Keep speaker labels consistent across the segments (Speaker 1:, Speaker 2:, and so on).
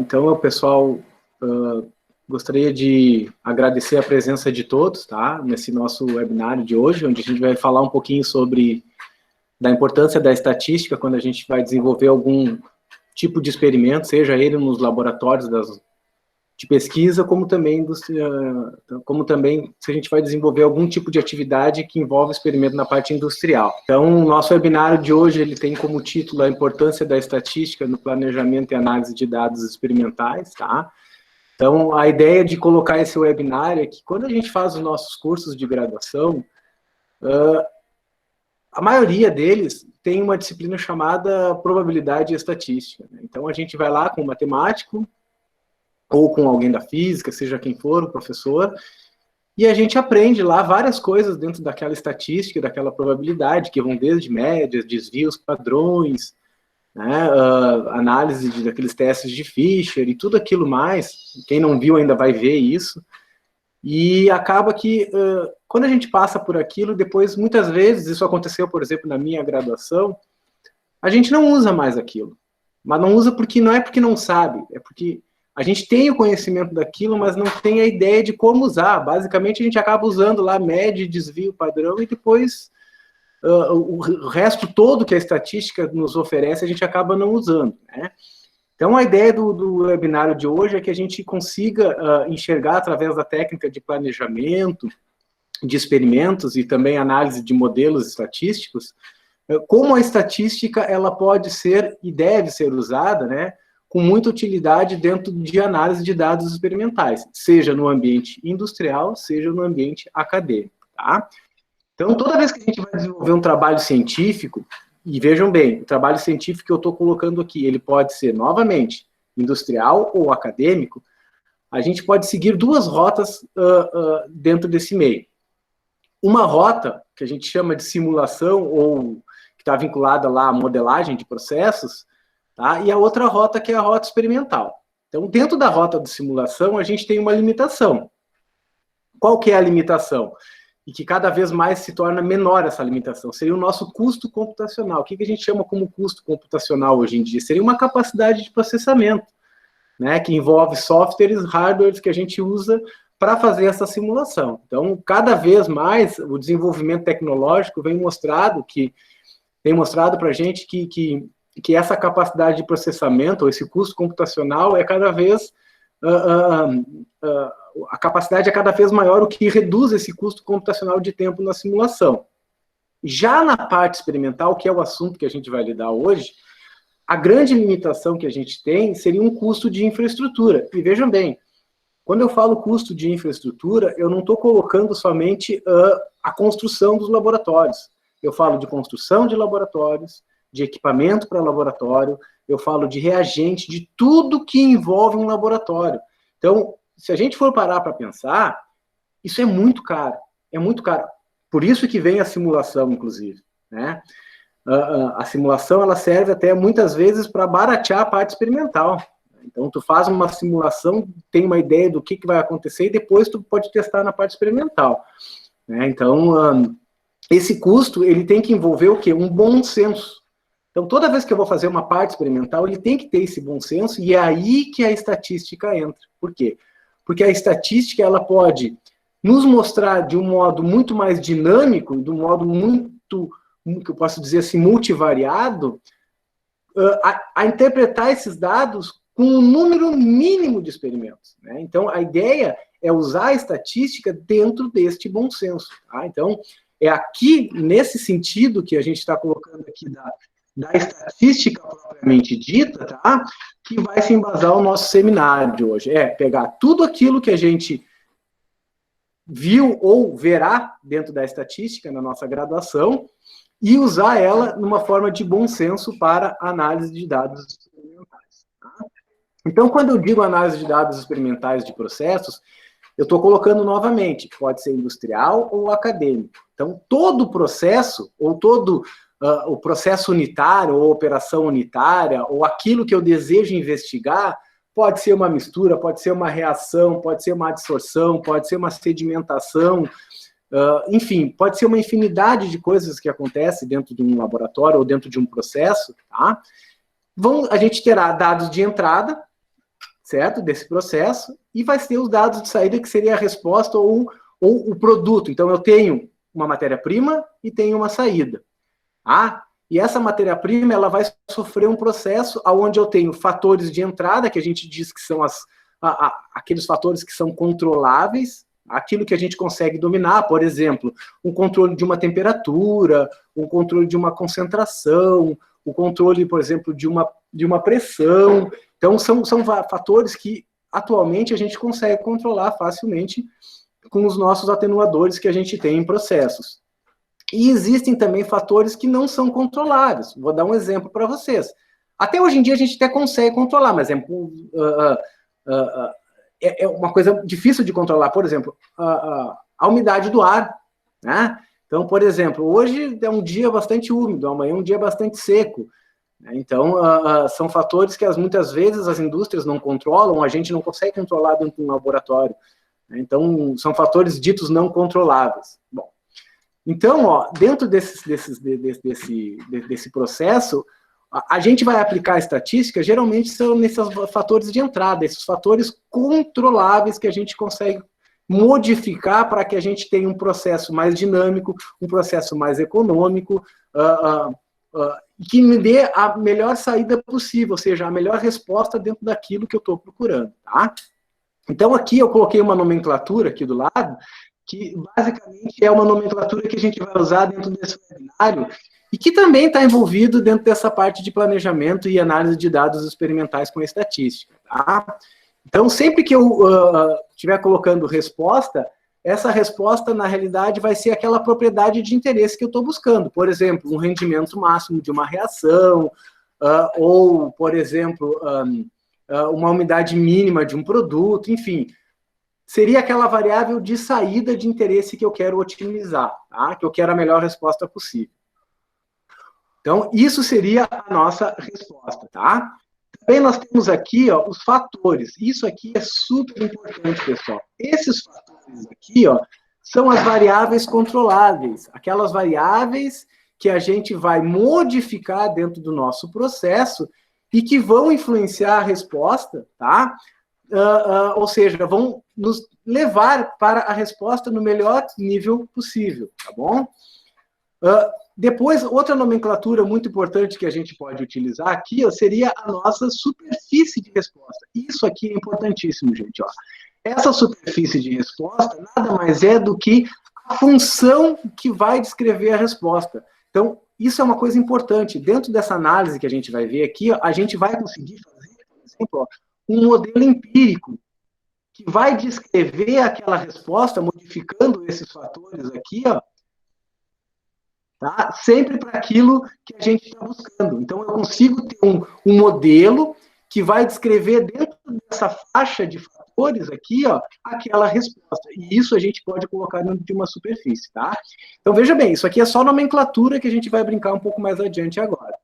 Speaker 1: Então, pessoal, gostaria de agradecer a presença de todos, tá? Nesse nosso webinário de hoje, onde a gente vai falar um pouquinho sobre da importância da estatística quando a gente vai desenvolver algum tipo de experimento, seja ele nos laboratórios de pesquisa, como também se a gente vai desenvolver algum tipo de atividade que envolve experimento na parte industrial. Então, o nosso webinário de hoje, ele tem como título a importância da estatística no planejamento e análise de dados experimentais, tá? Então, a ideia de colocar esse webinário é que quando a gente faz os nossos cursos de graduação, a maioria deles tem uma disciplina chamada probabilidade e estatística, né? Então, a gente vai lá com um matemático, ou com alguém da física, seja quem for, o professor, e a gente aprende lá várias coisas dentro daquela estatística, daquela probabilidade, que vão desde médias, desvios, padrões, né, análise daqueles testes de Fisher e tudo aquilo mais. Quem não viu ainda vai ver isso. E acaba que, quando a gente passa por aquilo, depois, muitas vezes, isso aconteceu, por exemplo, na minha graduação, a gente não usa mais aquilo. Mas não usa porque não é porque não sabe, é porque a gente tem o conhecimento daquilo, mas não tem a ideia de como usar. Basicamente, a gente acaba usando lá média, desvio, padrão, e depois o resto todo que a estatística nos oferece, a gente acaba não usando, né? Então, a ideia do webinário de hoje é que a gente consiga enxergar, através da técnica de planejamento, de experimentos e também análise de modelos estatísticos, como a estatística ela pode ser e deve ser usada, né, com muita utilidade dentro de análise de dados experimentais, seja no ambiente industrial, seja no ambiente acadêmico, tá? Então, toda vez que a gente vai desenvolver um trabalho científico, e vejam bem, o trabalho científico que eu estou colocando aqui, ele pode ser, novamente, industrial ou acadêmico, a gente pode seguir duas rotas dentro desse meio. Uma rota, que a gente chama de simulação, ou que está vinculada lá à modelagem de processos, tá? E a outra rota, que é a rota experimental. Então, dentro da rota de simulação, a gente tem uma limitação. Qual que é a limitação? E que cada vez mais se torna menor essa limitação. Seria o nosso custo computacional. O que a gente chama como custo computacional hoje em dia? Seria uma capacidade de processamento, né? Que envolve softwares, hardwares que a gente usa para fazer essa simulação. Então, cada vez mais, o desenvolvimento tecnológico tem mostrado para a gente que essa capacidade de processamento, ou esse custo computacional, é cada vez... a capacidade é cada vez maior, o que reduz esse custo computacional de tempo na simulação. Já na parte experimental, que é o assunto que a gente vai lidar hoje, a grande limitação que a gente tem seria um custo de infraestrutura. E vejam bem, quando eu falo custo de infraestrutura, eu não estou colocando somente a construção dos laboratórios. Eu falo de construção de laboratórios, de equipamento para laboratório, eu falo de reagente, de tudo que envolve um laboratório. Então, se a gente for parar para pensar, isso é muito caro, é muito caro. Por isso que vem a simulação, inclusive, né? A simulação, ela serve até muitas vezes para baratear a parte experimental. Então, tu faz uma simulação, tem uma ideia do que vai acontecer e depois tu pode testar na parte experimental, né? Então, esse custo, ele tem que envolver o quê? Um bom senso. Então, toda vez que eu vou fazer uma parte experimental, ele tem que ter esse bom senso, e é aí que a estatística entra. Por quê? Porque a estatística, ela pode nos mostrar de um modo muito mais dinâmico, de um modo muito, que eu posso dizer assim, multivariado, a interpretar esses dados com um número mínimo de experimentos, né? Então, a ideia é usar a estatística dentro deste bom senso, tá? Então, é aqui, nesse sentido, que a gente está colocando aqui da estatística propriamente dita, tá? Que vai se embasar o nosso seminário de hoje. É pegar tudo aquilo que a gente viu ou verá dentro da estatística na nossa graduação e usar ela numa forma de bom senso para análise de dados experimentais. Tá? Então, quando eu digo análise de dados experimentais de processos, eu estou colocando novamente, pode ser industrial ou acadêmico. Então, todo o processo, ou todo o processo unitário, ou operação unitária, ou aquilo que eu desejo investigar, pode ser uma mistura, pode ser uma reação, pode ser uma adsorção, pode ser uma sedimentação, enfim, pode ser uma infinidade de coisas que acontecem dentro de um laboratório ou dentro de um processo, tá? A gente terá dados de entrada, certo? Desse processo, e vai ter os dados de saída, que seria a resposta ou o produto. Então, eu tenho uma matéria-prima e tenho uma saída. Tá? E essa matéria-prima, ela vai sofrer um processo onde eu tenho fatores de entrada, que a gente diz que são aqueles fatores que são controláveis, aquilo que a gente consegue dominar, por exemplo, um controle de uma temperatura, um controle de uma concentração, o controle, por exemplo, de uma pressão. Então, são fatores que, atualmente, a gente consegue controlar facilmente com os nossos atenuadores que a gente tem em processos. E existem também fatores que não são controláveis. Vou dar um exemplo para vocês. Até hoje em dia, a gente até consegue controlar, mas é uma coisa difícil de controlar. Por exemplo, a umidade do ar, né? Então, por exemplo, hoje é um dia bastante úmido, amanhã é um dia bastante seco. Então, são fatores que muitas vezes as indústrias não controlam, a gente não consegue controlar dentro de um laboratório. Então, são fatores ditos não controláveis. Bom, então, dentro desse processo, a gente vai aplicar a estatística, geralmente são nesses fatores de entrada, esses fatores controláveis que a gente consegue modificar para que a gente tenha um processo mais dinâmico, um processo mais econômico, que me dê a melhor saída possível, ou seja, a melhor resposta dentro daquilo que eu estou procurando, tá? Então, aqui eu coloquei uma nomenclatura aqui do lado, que basicamente é uma nomenclatura que a gente vai usar dentro desse webinário, e que também está envolvido dentro dessa parte de planejamento e análise de dados experimentais com estatística, tá? Então, sempre que eu estiver colocando resposta, essa resposta, na realidade, vai ser aquela propriedade de interesse que eu estou buscando. Por exemplo, um rendimento máximo de uma reação, ou, por exemplo, uma umidade mínima de um produto, enfim. Seria aquela variável de saída de interesse que eu quero otimizar, tá? Que eu quero a melhor resposta possível. Então, isso seria a nossa resposta, tá? Também nós temos aqui, os fatores. Isso aqui é super importante, pessoal. Esses fatores aqui, são as variáveis controláveis. Aquelas variáveis que a gente vai modificar dentro do nosso processo e que vão influenciar a resposta, tá? Ou seja, vão nos levar para a resposta no melhor nível possível, tá bom? Depois, outra nomenclatura muito importante que a gente pode utilizar aqui, seria a nossa superfície de resposta. Isso aqui é importantíssimo, gente. Essa superfície de resposta nada mais é do que a função que vai descrever a resposta. Então, isso é uma coisa importante. Dentro dessa análise que a gente vai ver aqui, a gente vai conseguir fazer, por exemplo, um modelo empírico que vai descrever aquela resposta, modificando esses fatores aqui, tá? Sempre para aquilo que a gente está buscando. Então, eu consigo ter um modelo que vai descrever dentro dessa faixa de fatores aqui, aquela resposta. E isso a gente pode colocar dentro de uma superfície, tá? Então, veja bem, isso aqui é só nomenclatura que a gente vai brincar um pouco mais adiante agora.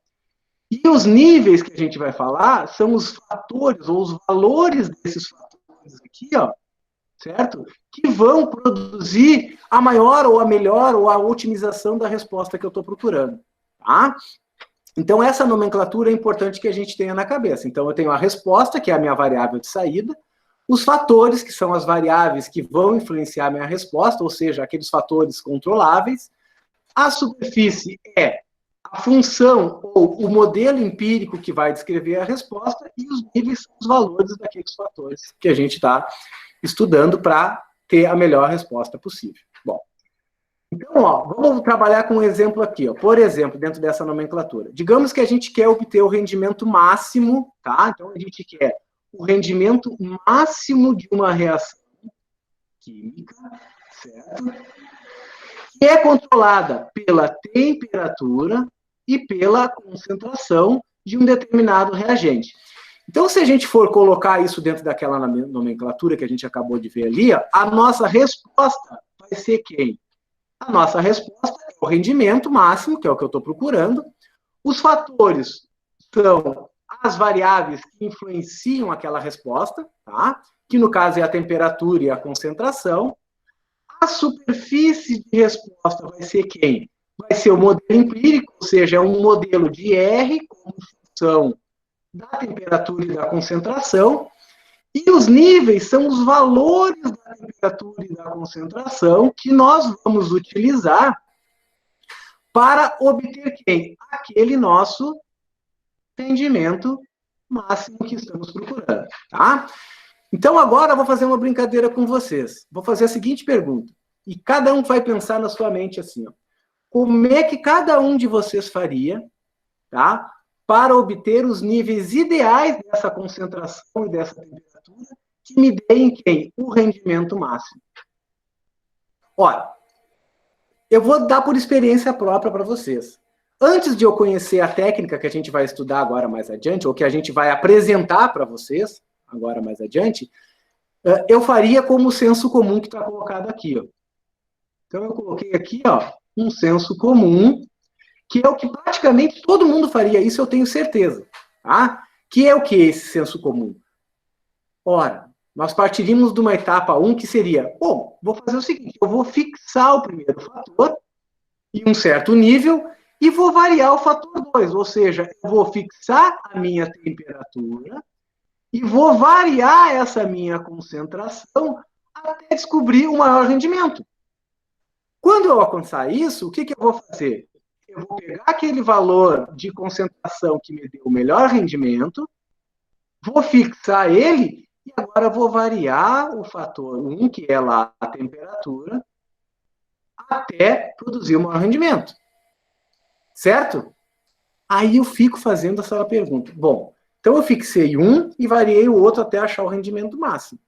Speaker 1: E os níveis que a gente vai falar são os fatores, ou os valores desses fatores aqui, certo? Que vão produzir a maior, ou a melhor, ou a otimização da resposta que eu estou procurando, tá? Então, essa nomenclatura é importante que a gente tenha na cabeça. Então, eu tenho a resposta, que é a minha variável de saída, os fatores, que são as variáveis que vão influenciar a minha resposta, ou seja, aqueles fatores controláveis. A superfície é a função ou o modelo empírico que vai descrever a resposta, e os níveis são os valores daqueles fatores que a gente está estudando para ter a melhor resposta possível. Bom, então, vamos trabalhar com um exemplo aqui. Por exemplo, dentro dessa nomenclatura. Digamos que a gente quer obter o rendimento máximo, tá? Então, a gente quer o rendimento máximo de uma reação química, certo? Que é controlada pela temperatura e pela concentração de um determinado reagente. Então, se a gente for colocar isso dentro daquela nomenclatura que a gente acabou de ver ali, a nossa resposta vai ser quem? A nossa resposta é o rendimento máximo, que é o que eu estou procurando. Os fatores são as variáveis que influenciam aquela resposta, tá? Que no caso é a temperatura e a concentração. A superfície de resposta vai ser quem? Vai ser o modelo empírico, ou seja, é um modelo de R como função da temperatura e da concentração. E os níveis são os valores da temperatura e da concentração que nós vamos utilizar para obter quem? Aquele nosso rendimento máximo que estamos procurando, tá? Então, agora eu vou fazer uma brincadeira com vocês. Vou fazer a seguinte pergunta. E cada um vai pensar na sua mente assim, ó. Como é que cada um de vocês faria, tá? Para obter os níveis ideais dessa concentração e dessa temperatura que me deem quem? O rendimento máximo. Olha, eu vou dar por experiência própria para vocês. Antes de eu conhecer a técnica que a gente vai estudar agora mais adiante, ou que a gente vai apresentar para vocês agora mais adiante, eu faria como o senso comum que está colocado aqui, ó. Então, eu coloquei aqui, ó, um senso comum, que é o que praticamente todo mundo faria, isso eu tenho certeza, tá? Que é o que esse senso comum? Ora, nós partiríamos de uma etapa 1 que seria, bom, vou fazer o seguinte, eu vou fixar o primeiro fator em um certo nível e vou variar o fator 2, ou seja, eu vou fixar a minha temperatura e vou variar essa minha concentração até descobrir o maior rendimento. Quando eu alcançar isso, o que eu vou fazer? Eu vou pegar aquele valor de concentração que me deu o melhor rendimento, vou fixar ele e agora vou variar o fator 1, que é lá a temperatura, até produzir o maior rendimento. Certo? Aí eu fico fazendo essa pergunta. Bom, então eu fixei um e variei o outro até achar o rendimento máximo.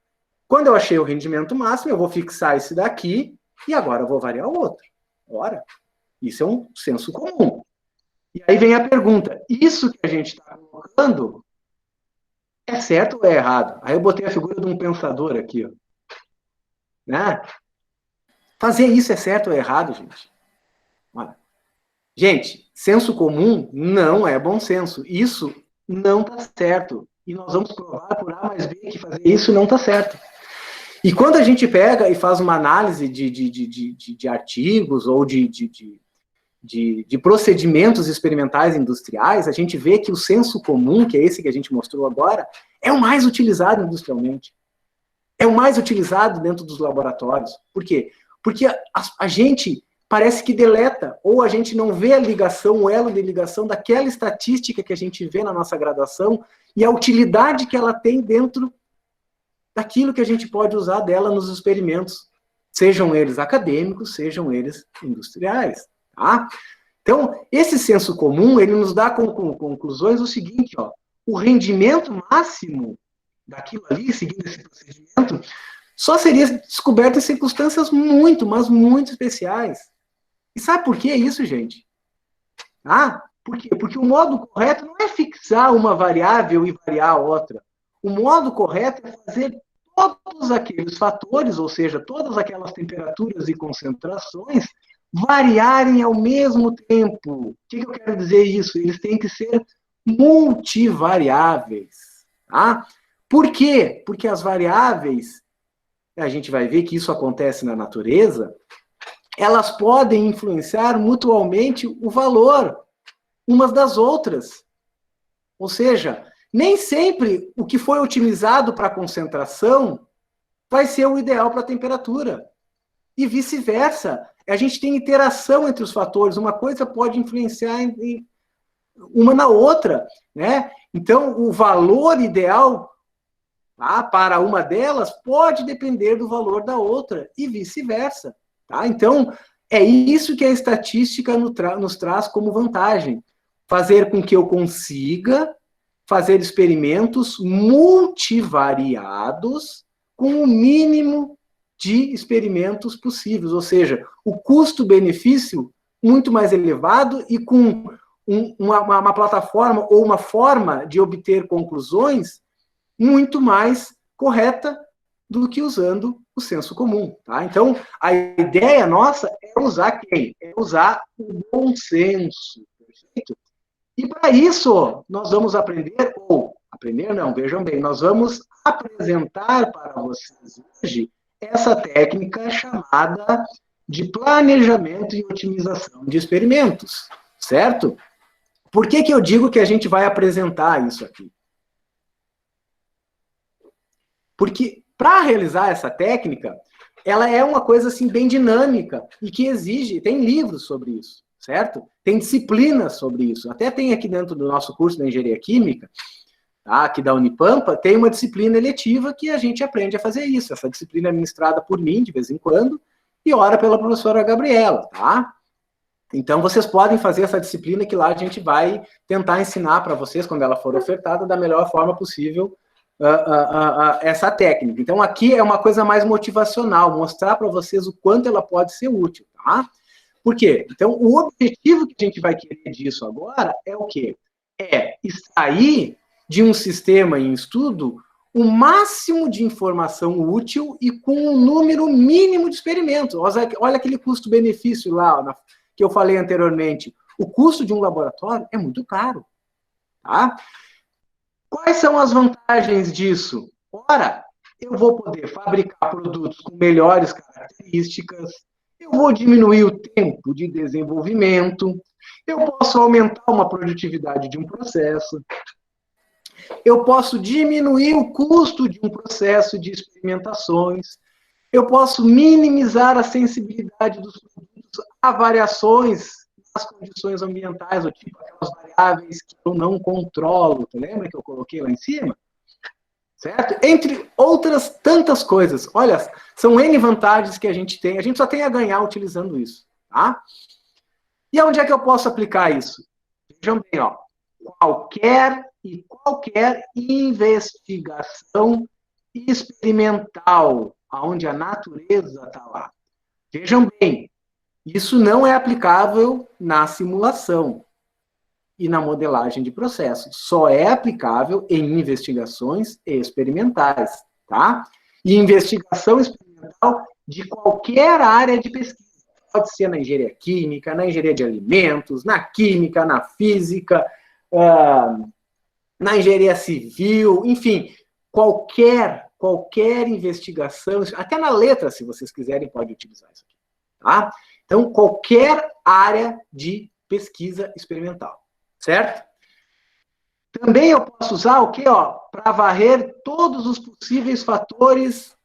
Speaker 1: Quando eu achei o rendimento máximo, eu vou fixar esse daqui e agora eu vou variar o outro. Ora, isso é um senso comum. E aí vem a pergunta, isso que a gente está colocando é certo ou é errado? Aí eu botei a figura de um pensador aqui, ó. Né? Fazer isso é certo ou é errado, gente? Olha. Gente, senso comum não é bom senso. Isso não está certo. E nós vamos provar por A mais B que fazer isso não está certo. E quando a gente pega e faz uma análise de artigos ou de procedimentos experimentais industriais, a gente vê que o senso comum, que é esse que a gente mostrou agora, é o mais utilizado industrialmente. É o mais utilizado dentro dos laboratórios. Por quê? Porque a gente parece que deleta, ou a gente não vê a ligação, o elo de ligação daquela estatística que a gente vê na nossa graduação e a utilidade que ela tem dentro daquilo que a gente pode usar dela nos experimentos, sejam eles acadêmicos, sejam eles industriais, tá? Então, esse senso comum, ele nos dá conclusões o seguinte, ó, o rendimento máximo daquilo ali, seguindo esse procedimento, só seria descoberto em circunstâncias muito, mas muito especiais. E sabe por que isso, gente? Ah, por quê? Porque o modo correto não é fixar uma variável e variar a outra. O modo correto é fazer todos aqueles fatores, ou seja, todas aquelas temperaturas e concentrações, variarem ao mesmo tempo. O que eu quero dizer isso? Eles têm que ser multivariáveis. Tá? Por quê? Porque as variáveis, a gente vai ver que isso acontece na natureza, elas podem influenciar mutuamente o valor umas das outras. Ou seja, nem sempre o que foi otimizado para a concentração vai ser o ideal para a temperatura. E vice-versa. A gente tem interação entre os fatores. Uma coisa pode influenciar uma na outra, né? Então, o valor ideal para uma delas pode depender do valor da outra e vice-versa. Tá? Então, é isso que a estatística nos traz como vantagem. Fazer com que eu consiga fazer experimentos multivariados com o mínimo de experimentos possíveis. Ou seja, o custo-benefício muito mais elevado e com uma plataforma ou uma forma de obter conclusões muito mais correta do que usando o senso comum. Tá? Então, a ideia nossa é usar quem? É usar o bom senso. Perfeito? E para isso, nós vamos aprender, ou aprender não, vejam bem, nós vamos apresentar para vocês hoje essa técnica chamada de planejamento e otimização de experimentos, certo? Por que eu digo que a gente vai apresentar isso aqui? Porque para realizar essa técnica, ela é uma coisa assim bem dinâmica e que exige, tem livros sobre isso, certo? Tem disciplinas sobre isso. Até tem aqui dentro do nosso curso da Engenharia Química, tá, aqui da Unipampa, tem uma disciplina eletiva que a gente aprende a fazer isso. Essa disciplina é ministrada por mim, de vez em quando, e ora pela professora Gabriela, tá? Então, vocês podem fazer essa disciplina que lá a gente vai tentar ensinar para vocês, quando ela for ofertada, da melhor forma possível, essa técnica. Então, aqui é uma coisa mais motivacional, mostrar para vocês o quanto ela pode ser útil, tá? Por quê? Então, o objetivo que a gente vai querer disso agora é o quê? É extrair de um sistema em estudo o máximo de informação útil e com um número mínimo de experimentos. Olha aquele custo-benefício lá, que eu falei anteriormente. O custo de um laboratório é muito caro, tá? Quais são as vantagens disso? Ora, eu vou poder fabricar produtos com melhores características, eu vou diminuir o tempo de desenvolvimento, eu posso aumentar uma produtividade de um processo, eu posso diminuir o custo de um processo de experimentações, eu posso minimizar a sensibilidade dos produtos a variações nas condições ambientais, ou tipo aquelas variáveis que eu não controlo. Tu lembra que eu coloquei lá em cima? Certo? Entre outras tantas coisas. Olha, são N vantagens que a gente tem. A gente só tem a ganhar utilizando isso. Tá? E onde é que eu posso aplicar isso? Vejam bem, ó. Qualquer investigação experimental, onde a natureza está lá. Vejam bem, isso não é aplicável na simulação e na modelagem de processos. Só é aplicável em investigações experimentais, tá? E investigação experimental de qualquer área de pesquisa. Pode ser na engenharia química, na engenharia de alimentos, na química, na física, na engenharia civil, enfim, qualquer investigação, até na letra, se vocês quiserem, pode utilizar isso aqui, tá? Então, qualquer área de pesquisa experimental, certo? Também eu posso usar o quê, ó? Para varrer todos os possíveis fatores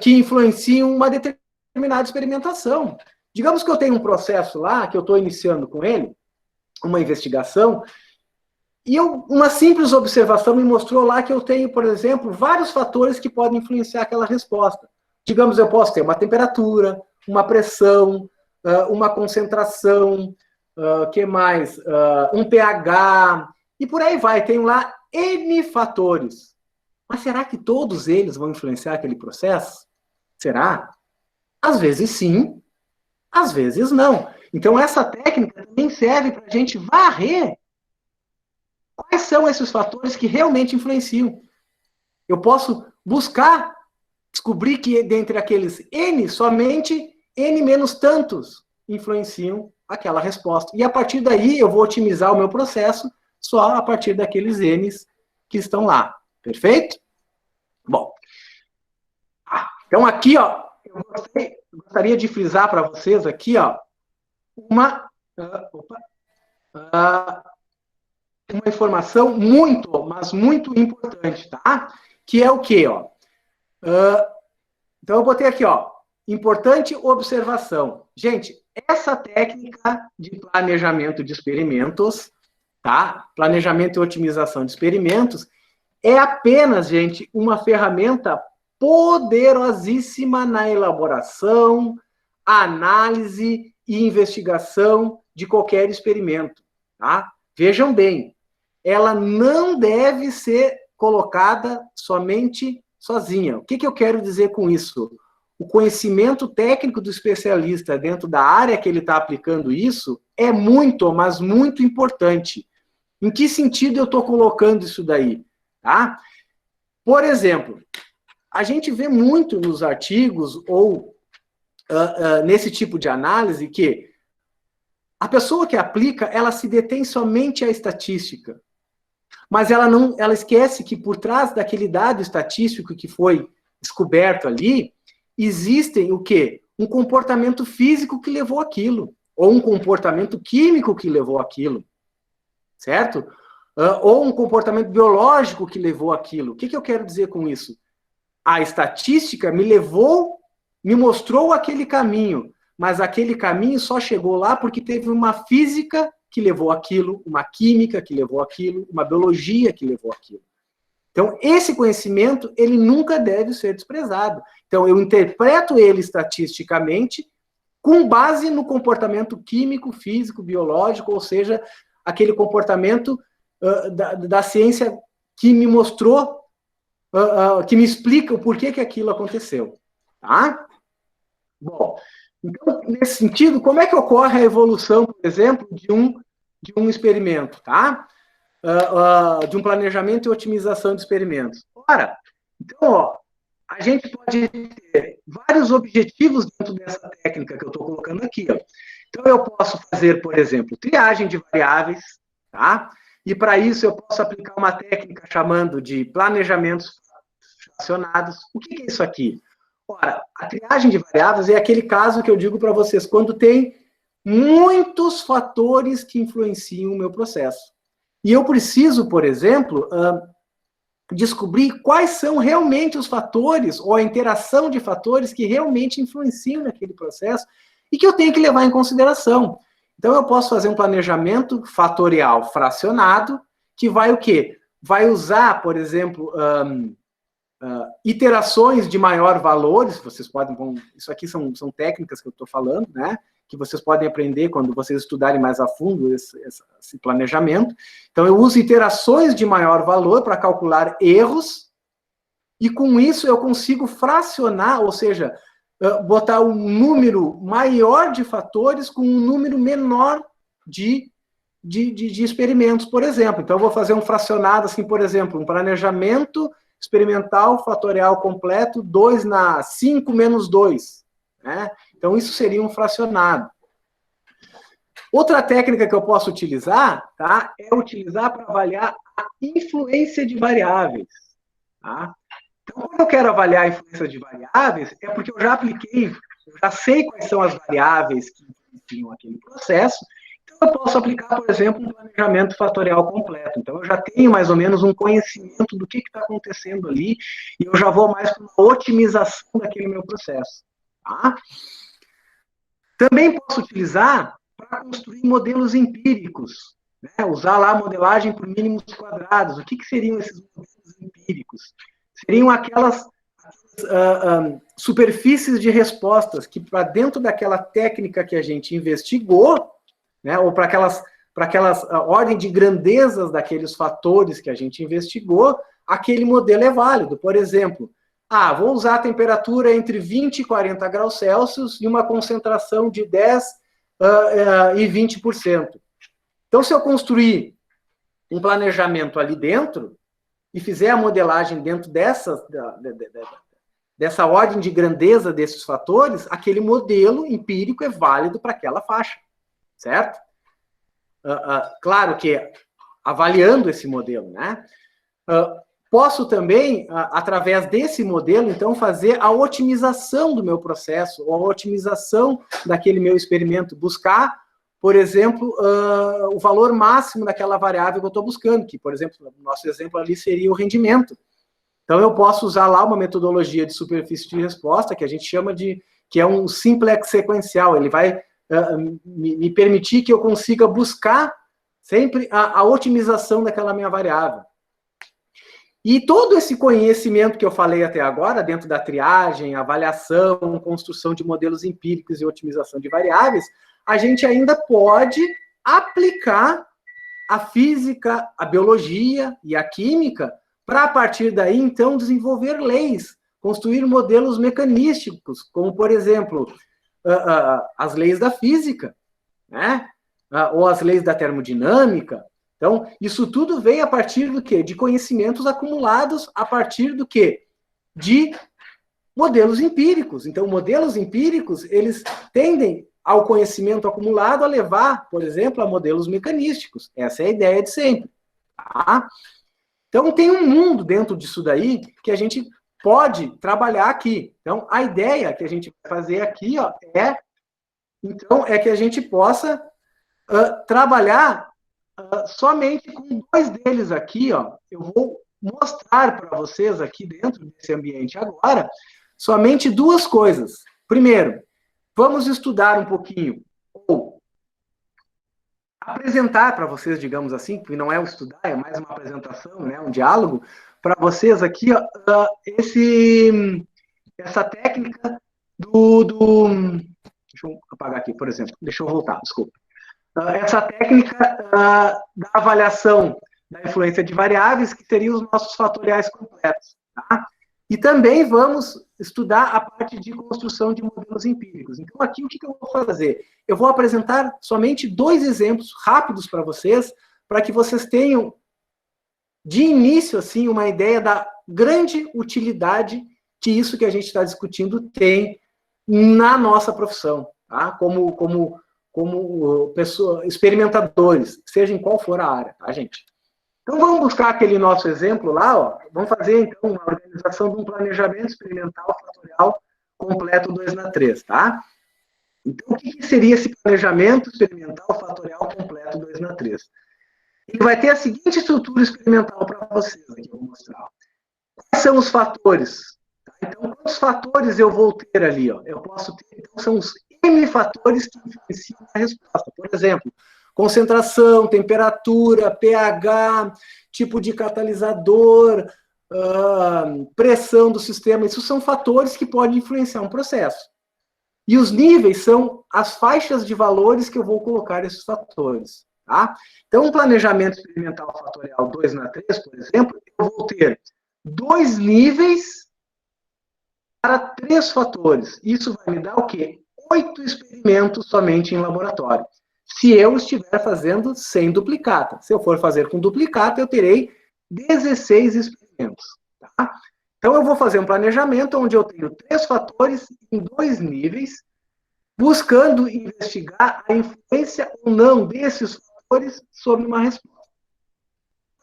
Speaker 1: que influenciam uma determinada experimentação. Digamos que eu tenho um processo lá, que eu estou iniciando com ele, uma investigação, e uma simples observação me mostrou lá que eu tenho, por exemplo, vários fatores que podem influenciar aquela resposta. Digamos, eu posso ter uma temperatura, uma pressão, uma concentração, que mais? Um pH, e por aí vai. Tenho lá N fatores. Mas será que todos eles vão influenciar aquele processo? Será? Às vezes sim, às vezes não. Então, essa técnica também serve para a gente varrer quais são esses fatores que realmente influenciam. Eu posso buscar descobrir que, dentre aqueles N, somente N menos tantos influenciam aquela resposta. E, a partir daí, eu vou otimizar o meu processo só a partir daqueles Ns que estão lá. Perfeito? Bom. Então, aqui, ó, eu gostaria de frisar para vocês aqui, ó, uma informação muito, mas muito importante, tá? Que é o quê, ó? Então, eu botei aqui, ó, importante observação. Gente, essa técnica de planejamento de experimentos, tá? Planejamento e otimização de experimentos é apenas, gente, uma ferramenta poderosíssima na elaboração, análise e investigação de qualquer experimento, tá? Vejam bem, ela não deve ser colocada somente sozinha. O que eu quero dizer com isso? O conhecimento técnico do especialista dentro da área que ele está aplicando isso é muito, mas muito importante. Em que sentido eu estou colocando isso daí? Tá? Por exemplo, a gente vê muito nos artigos ou nesse tipo de análise que a pessoa que aplica, ela se detém somente à estatística. Mas ela esquece que por trás daquele dado estatístico que foi descoberto ali, existem o quê? Um comportamento físico que levou aquilo, ou um comportamento químico que levou aquilo, certo? Ou um comportamento biológico que levou aquilo. O que eu quero dizer com isso? a estatística me mostrou aquele caminho, mas aquele caminho só chegou lá porque teve uma física que levou aquilo, uma química que levou aquilo, uma biologia que levou aquilo. Então, esse conhecimento, ele nunca deve ser desprezado. Então, eu interpreto ele estatisticamente com base no comportamento químico, físico, biológico, ou seja, aquele comportamento da ciência que me mostrou, que me explica o porquê que aquilo aconteceu. Tá? Bom, então, nesse sentido, como é que ocorre a evolução, por exemplo, de um experimento, tá? De um planejamento e otimização de experimentos? Ora, então, ó, a gente pode ter vários objetivos dentro dessa técnica que eu estou colocando aqui. Ó. Então, eu posso fazer, por exemplo, triagem de variáveis, tá? E para isso eu posso aplicar uma técnica chamando de planejamentos fracionados. O que é isso aqui? Ora, a triagem de variáveis é aquele caso que eu digo para vocês, quando tem muitos fatores que influenciam o meu processo. E eu preciso, por exemplo, descobrir quais são realmente os fatores, ou a interação de fatores que realmente influenciam naquele processo e que eu tenho que levar em consideração. Então, eu posso fazer um planejamento fatorial fracionado, que vai o quê? Vai usar, por exemplo, iterações de maior valores, vocês podem, isso aqui são técnicas que eu estou falando, né? Que vocês podem aprender quando vocês estudarem mais a fundo esse planejamento. Então, eu uso iterações de maior valor para calcular erros, e com isso eu consigo fracionar, ou seja, botar um número maior de fatores com um número menor de experimentos, por exemplo. Então, eu vou fazer um fracionado, assim, por exemplo, um planejamento experimental fatorial completo, 2 na 5 menos 2, né? Então, isso seria um fracionado. Outra técnica que eu posso utilizar, tá, é utilizar para avaliar a influência de variáveis. Tá? Então, quando eu quero avaliar a influência de variáveis, é porque eu já apliquei, eu já sei quais são as variáveis que influenciam aquele processo. Então, eu posso aplicar, por exemplo, um planejamento fatorial completo. Então, eu já tenho mais ou menos um conhecimento do que está acontecendo ali, e eu já vou mais para uma otimização daquele meu processo. Tá? Também posso utilizar para construir modelos empíricos, né? Usar lá a modelagem por mínimos quadrados. O que seriam esses modelos empíricos? Seriam aquelas superfícies de respostas que, para dentro daquela técnica que a gente investigou, né? Ou para aquelas ordem de grandezas daqueles fatores que a gente investigou, aquele modelo é válido. Por exemplo, vou usar a temperatura entre 20 e 40 graus Celsius e uma concentração de 10 e 20%. Então, se eu construir um planejamento ali dentro e fizer a modelagem dentro dessa ordem de grandeza desses fatores, aquele modelo empírico é válido para aquela faixa, certo? Claro que avaliando esse modelo, né? Posso também, através desse modelo, então, fazer a otimização do meu processo, ou a otimização daquele meu experimento, buscar, por exemplo, o valor máximo daquela variável que eu estou buscando, que, por exemplo, no nosso exemplo ali seria o rendimento. Então, eu posso usar lá uma metodologia de superfície de resposta, que a gente chama que é um simplex sequencial. Ele vai me permitir que eu consiga buscar sempre a otimização daquela minha variável. E todo esse conhecimento que eu falei até agora, dentro da triagem, avaliação, construção de modelos empíricos e otimização de variáveis, a gente ainda pode aplicar a física, a biologia e a química para, a partir daí, então, desenvolver leis, construir modelos mecanísticos, como, por exemplo, as leis da física, né? Ou as leis da termodinâmica. Então, isso tudo vem a partir do quê? De conhecimentos acumulados a partir do quê? De modelos empíricos. Então, modelos empíricos, eles tendem ao conhecimento acumulado a levar, por exemplo, a modelos mecanísticos. Essa é a ideia de sempre. Tá? Então, tem um mundo dentro disso daí que a gente pode trabalhar aqui. Então, a ideia que a gente vai fazer aqui, ó, é que a gente possa trabalhar somente com dois deles aqui, ó. Eu vou mostrar para vocês aqui dentro desse ambiente agora somente duas coisas. Primeiro, vamos estudar um pouquinho, ou apresentar para vocês, digamos assim, porque não é um estudar, é mais uma apresentação, né, um diálogo, para vocês aqui, ó, essa técnica Deixa eu apagar aqui, por exemplo. Deixa eu voltar, desculpa. Essa técnica da avaliação da influência de variáveis, que seriam os nossos fatoriais completos. Tá? E também vamos estudar a parte de construção de modelos empíricos. Então, aqui, o que eu vou fazer? Eu vou apresentar somente 2 exemplos rápidos para vocês, para que vocês tenham, de início, assim, uma ideia da grande utilidade que isso que a gente está discutindo tem na nossa profissão, tá? Como experimentadores, seja em qual for a área, tá, gente? Então, vamos buscar aquele nosso exemplo lá, ó. Vamos fazer, então, uma organização de um planejamento experimental fatorial completo 2 na 3, tá? Então, o que seria esse planejamento experimental fatorial completo 2 na 3? Ele vai ter a seguinte estrutura experimental para vocês aqui, eu vou mostrar. Quais são os fatores? Então, quantos fatores eu vou ter ali? Ó? Eu posso ter, então, são os N fatores que influenciam a resposta. Por exemplo, concentração, temperatura, pH, tipo de catalisador, pressão do sistema. Isso são fatores que podem influenciar um processo. E os níveis são as faixas de valores que eu vou colocar esses fatores. Tá? Então, um planejamento experimental fatorial 2 na 3, por exemplo, eu vou ter 2 níveis para 3 fatores. Isso vai me dar o quê? 8 experimentos somente em laboratório. Se eu estiver fazendo sem duplicata. Se eu for fazer com duplicata, eu terei 16 experimentos. Tá? Então, eu vou fazer um planejamento onde eu tenho 3 fatores em 2 níveis, buscando investigar a influência ou não desses fatores sobre uma resposta.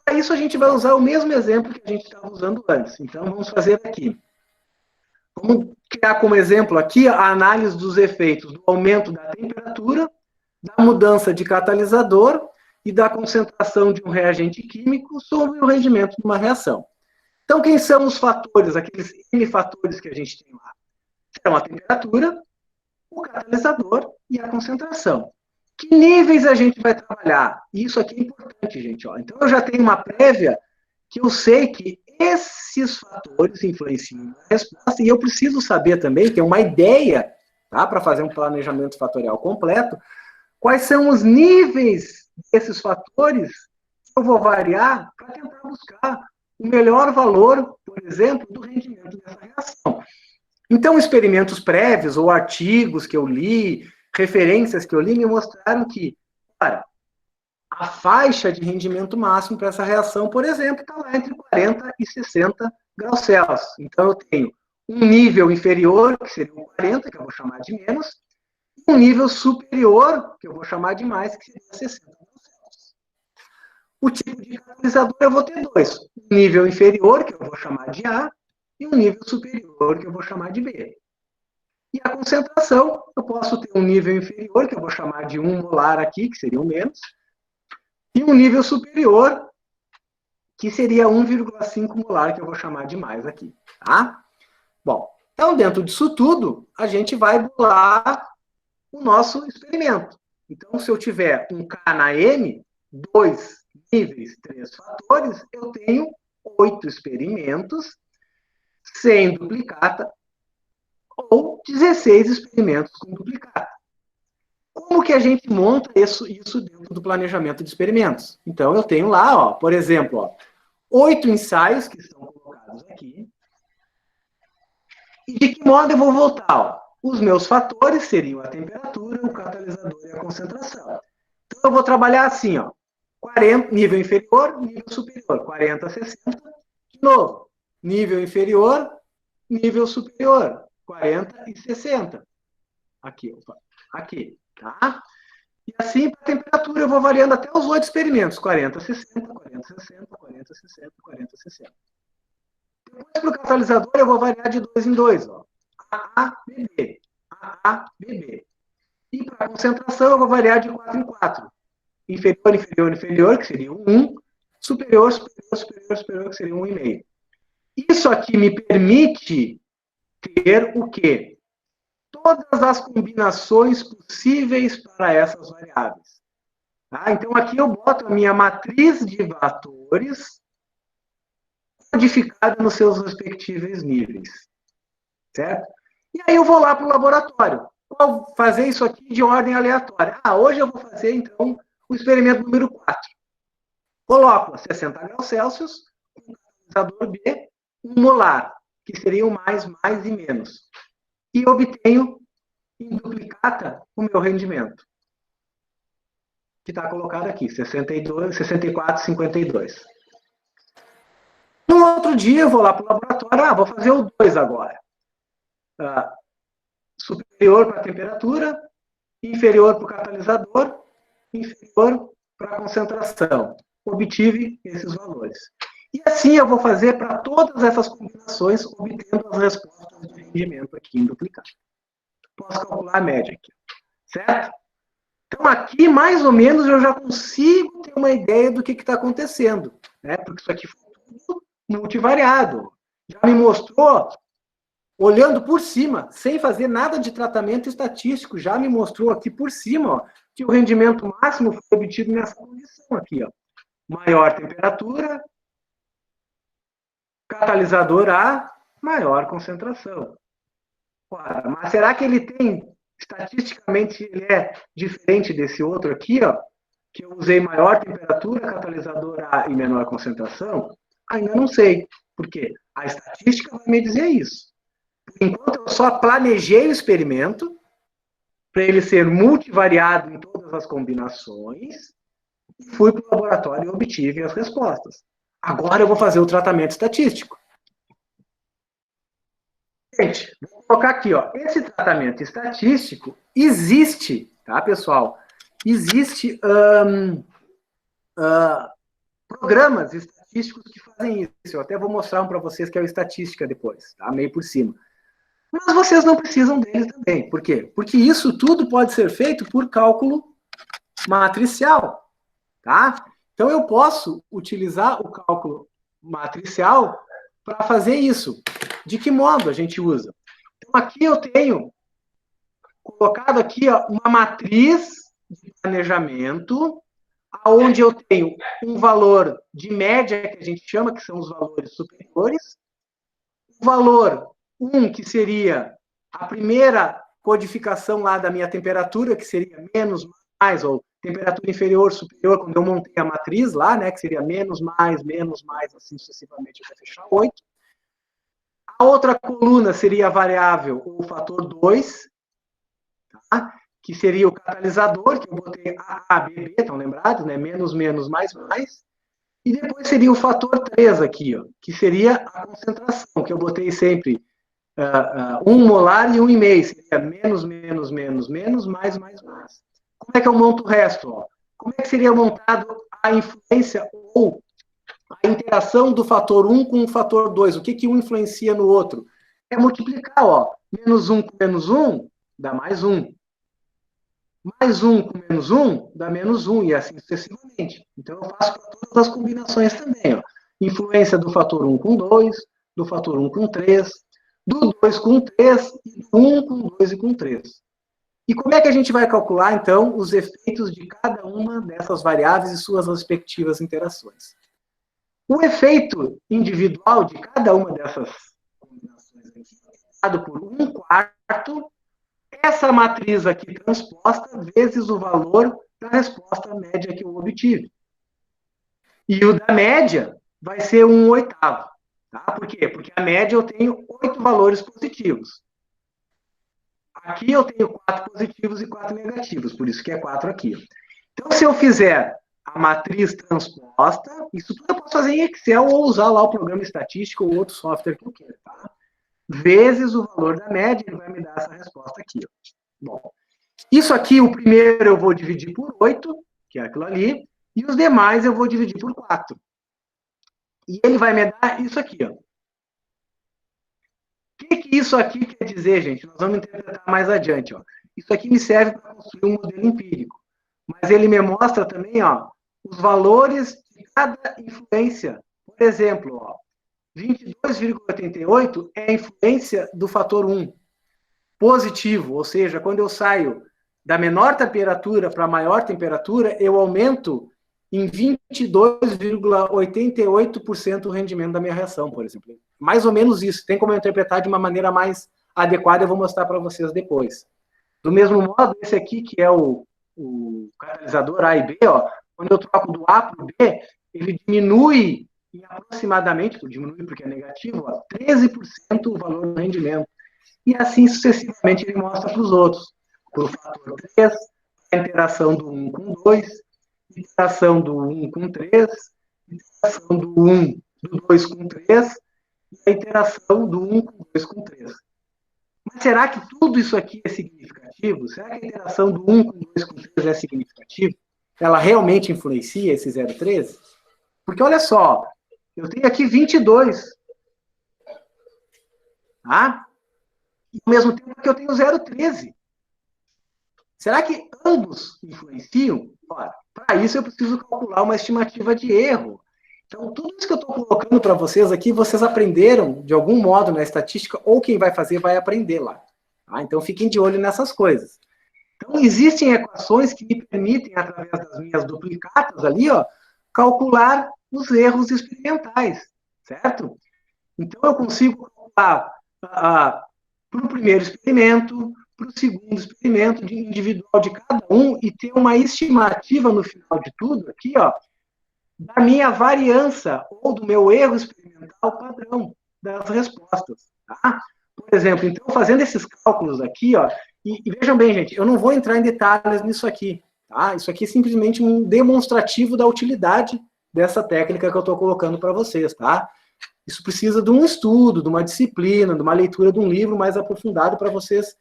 Speaker 1: Para isso, a gente vai usar o mesmo exemplo que a gente estava usando antes. Então, vamos fazer aqui. Vamos criar como exemplo aqui a análise dos efeitos do aumento da temperatura, da mudança de catalisador e da concentração de um reagente químico sobre o rendimento de uma reação. Então, quem são os fatores, aqueles N fatores que a gente tem lá? Serão a temperatura, o catalisador e a concentração. Que níveis a gente vai trabalhar? Isso aqui é importante, gente. Ó. Então, eu já tenho uma prévia que eu sei que esses fatores influenciam na resposta e eu preciso saber também, ter uma ideia, tá, para fazer um planejamento fatorial completo, quais são os níveis desses fatores que eu vou variar para tentar buscar o melhor valor, por exemplo, do rendimento dessa reação. Então, experimentos prévios ou artigos que eu li, referências que eu li, me mostraram que, cara, a faixa de rendimento máximo para essa reação, por exemplo, está lá entre 40 e 60 graus Celsius. Então, eu tenho um nível inferior, que seria o 40, que eu vou chamar de menos, e um nível superior, que eu vou chamar de mais, que seria 60 graus Celsius. O tipo de catalisador eu vou ter 2. Um nível inferior, que eu vou chamar de A, e um nível superior, que eu vou chamar de B. E a concentração, eu posso ter um nível inferior, que eu vou chamar de 1 molar aqui, que seria o menos, e um nível superior, que seria 1,5 molar, que eu vou chamar de mais aqui. Tá? Bom, então, dentro disso tudo, a gente vai bolar o nosso experimento. Então, se eu tiver um K na M, 2 níveis, 3 fatores, eu tenho 8 experimentos sem duplicata ou 16 experimentos com duplicata. Como que a gente monta isso dentro do planejamento de experimentos? Então, eu tenho lá, ó, por exemplo, ó, 8 ensaios que estão colocados aqui. E de que modo eu vou voltar? Ó? Os meus fatores seriam a temperatura, o catalisador e a concentração. Então, eu vou trabalhar assim, ó, 40, nível inferior, nível superior, 40 a 60. De novo, nível inferior, nível superior, 40 e 60. Aqui, opa, aqui. Tá? E assim, para a temperatura, eu vou variando até os 8 experimentos. 40, 60, 40, 60, 40, 60, 40, 60. Depois, para o catalisador, eu vou variar de 2 em 2. AA, BB. AA, BB. E para a concentração, eu vou variar de 4 em 4. Inferior, inferior, inferior, que seria o 1. superior, que seria 1,5. Isso aqui me permite ter o quê? Todas as combinações possíveis para essas variáveis. Tá? Então, aqui eu boto a minha matriz de fatores codificada nos seus respectivos níveis. Certo? E aí eu vou lá para o laboratório. Vou fazer isso aqui de ordem aleatória. Hoje eu vou fazer, então, o experimento número 4. Coloco a 60 graus Celsius, com o catalisador B, 1 molar, que seria o mais e menos. E obtenho, em duplicata, o meu rendimento. Que está colocado aqui, 64,52. No outro dia, eu vou lá para o laboratório, vou fazer o 2 agora. Superior para a temperatura, inferior para o catalisador, inferior para a concentração. Obtive esses valores. E assim eu vou fazer para todas essas combinações, obtendo as respostas de rendimento aqui em duplicado. Posso calcular a média aqui, certo? Então, aqui, mais ou menos, eu já consigo ter uma ideia do que está acontecendo, né? Porque isso aqui foi tudo multivariado. Já me mostrou, olhando por cima, sem fazer nada de tratamento estatístico, já me mostrou aqui por cima, que o rendimento máximo foi obtido nessa condição aqui, maior temperatura, catalisador A, maior concentração. Ora, mas será que ele tem, estatisticamente, ele é diferente desse outro aqui, que eu usei maior temperatura, catalisador A e menor concentração? Ainda não sei. Por quê? A estatística vai me dizer isso. Por enquanto, eu só planejei o experimento para ele ser multivariado em todas as combinações, fui para o laboratório e obtive as respostas. Agora eu vou fazer o tratamento estatístico. Gente, vou colocar aqui, esse tratamento estatístico existe, tá, pessoal? Existe programas estatísticos que fazem isso. Eu até vou mostrar um para vocês que é o estatística depois, tá? Meio por cima. Mas vocês não precisam deles também. Por quê? Porque isso tudo pode ser feito por cálculo matricial, tá? Então, eu posso utilizar o cálculo matricial para fazer isso. De que modo a gente usa? Então, aqui eu tenho colocado aqui uma matriz de planejamento, onde eu tenho um valor de média, que a gente chama, que são os valores superiores, o valor 1, que seria a primeira codificação lá da minha temperatura, que seria menos, mais, ou temperatura inferior, superior, quando eu montei a matriz lá, né, que seria menos, mais, assim sucessivamente até fechar 8. A outra coluna seria a variável, o fator 2, tá? Que seria o catalisador, que eu botei A, B, B, estão lembrados, né? Menos, mais. E depois seria o fator 3 aqui, que seria a concentração, que eu botei sempre 1 molar e 1,5, seria menos, mais. Como é que eu monto o resto? Como é que seria montado a influência ou a interação do fator 1 com o fator 2? O que um influencia no outro? É multiplicar, menos 1 com menos 1 dá mais 1. Mais 1 com menos 1 dá menos 1, e assim sucessivamente. Então, eu faço para todas as combinações também. Influência do fator 1 com 2, do fator 1 com 3, do 2 com 3, e do 1 com 2 e com 3. E como é que a gente vai calcular, então, os efeitos de cada uma dessas variáveis e suas respectivas interações? O efeito individual de cada uma dessas combinações aqui é dado por 1/4 essa matriz aqui transposta vezes o valor da resposta média que eu obtive. E o da média vai ser 1/8. Tá? Por quê? Porque a média eu tenho 8 valores positivos. Aqui eu tenho 4 positivos e 4 negativos, por isso que é 4 aqui. Então, se eu fizer a matriz transposta, isso tudo eu posso fazer em Excel ou usar lá o programa estatístico ou outro software que eu queira, tá? Vezes o valor da média, ele vai me dar essa resposta aqui. Bom, isso aqui, o primeiro eu vou dividir por 8, que é aquilo ali, e os demais eu vou dividir por 4. E ele vai me dar isso aqui, O que isso aqui quer dizer, gente? Nós vamos interpretar mais adiante, Isso aqui me serve para construir um modelo empírico. Mas ele me mostra também, os valores cada influência. Por exemplo, ó, 22,88 é a influência do fator 1. Positivo, ou seja, quando eu saio da menor temperatura para a maior temperatura, eu aumento em 22,88% o rendimento da minha reação, por exemplo. Mais ou menos isso. Tem como eu interpretar de uma maneira mais adequada, eu vou mostrar para vocês depois. Do mesmo modo, esse aqui, que é o catalisador A e B, ó, quando eu troco do A para o B, ele diminui em aproximadamente, diminui porque é negativo, ó, 13% o valor do rendimento. E assim sucessivamente ele mostra para os outros. Para o fator 3, a interação do 1 com 2, interação do 1 com 3, interação do 1 do 2 com 3, e a interação do 1 com 2 com 3. Mas será que tudo isso aqui é significativo? Será que a interação do 1 com 2 com 3 é significativa? Ela realmente influencia esse 0,13? Porque olha só, eu tenho aqui 22. Tá? E ao mesmo tempo que eu tenho 0,13. Será que ambos influenciam? Ora, para isso eu preciso calcular uma estimativa de erro. Então, tudo isso que eu estou colocando para vocês aqui, vocês aprenderam de algum modo na estatística, ou quem vai fazer vai aprender lá. Tá? Então, fiquem de olho nessas coisas. Então, existem equações que me permitem, através das minhas duplicatas ali, ó, calcular os erros experimentais, certo? Então, eu consigo calcular para o primeiro experimento, para o segundo experimento individual de cada um e ter uma estimativa no final de tudo aqui, ó, da minha variância ou do meu erro experimental padrão das respostas. Tá? Por exemplo, então, fazendo esses cálculos aqui, ó, e vejam bem, gente, eu não vou entrar em detalhes nisso aqui. Tá? Isso aqui é simplesmente um demonstrativo da utilidade dessa técnica que eu estou colocando para vocês. Tá? Isso precisa de um estudo, de uma disciplina, de uma leitura de um livro mais aprofundado para vocês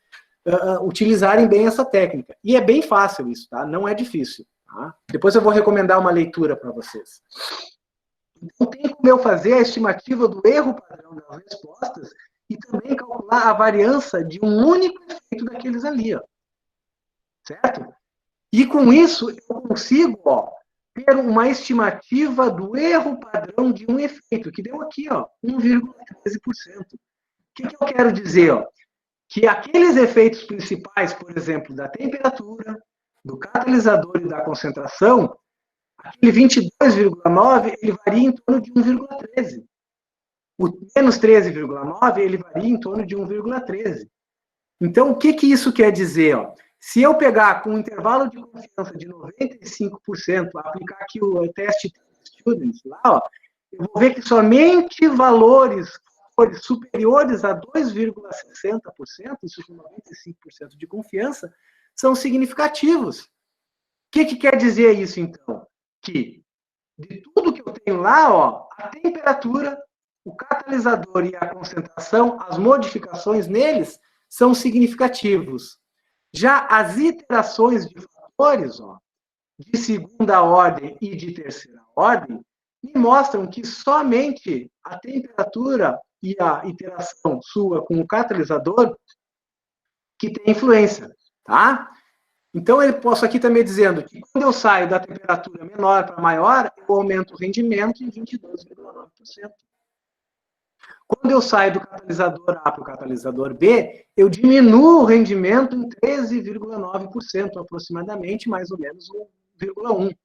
Speaker 1: utilizarem bem essa técnica. E é bem fácil isso, tá? Não é difícil. Tá? Depois eu vou recomendar uma leitura para vocês. Então, tem como eu fazer a estimativa do erro padrão das respostas e também calcular a variância de um único efeito daqueles ali, ó. Certo? E com isso, eu consigo, ó, ter uma estimativa do erro padrão de um efeito, que deu aqui, ó, 1,13%. O que eu quero dizer, ó? Que aqueles efeitos principais, por exemplo, da temperatura, do catalisador e da concentração, aquele 22,9, ele varia em torno de 1,13. O menos 13,9, ele varia em torno de 1,13. Então, o que isso quer dizer? Ó? Se eu pegar com um intervalo de confiança de 95%, aplicar aqui o teste Students lá, ó, eu vou ver que somente valores superiores a 2,60%, isso com 95% de confiança, são significativos. O que quer dizer isso, então? Que de tudo que eu tenho lá, ó, a temperatura, o catalisador e a concentração, as modificações neles são significativos. Já as iterações de fatores, ó, de segunda ordem e de terceira ordem, me mostram que somente a temperatura e a iteração sua com o catalisador que tem influência, tá? Então, eu posso aqui também dizendo que quando eu saio da temperatura menor para maior, eu aumento o rendimento em 22,9%. Quando eu saio do catalisador A para o catalisador B, eu diminuo o rendimento em 13,9%, aproximadamente, mais ou menos 1,1%.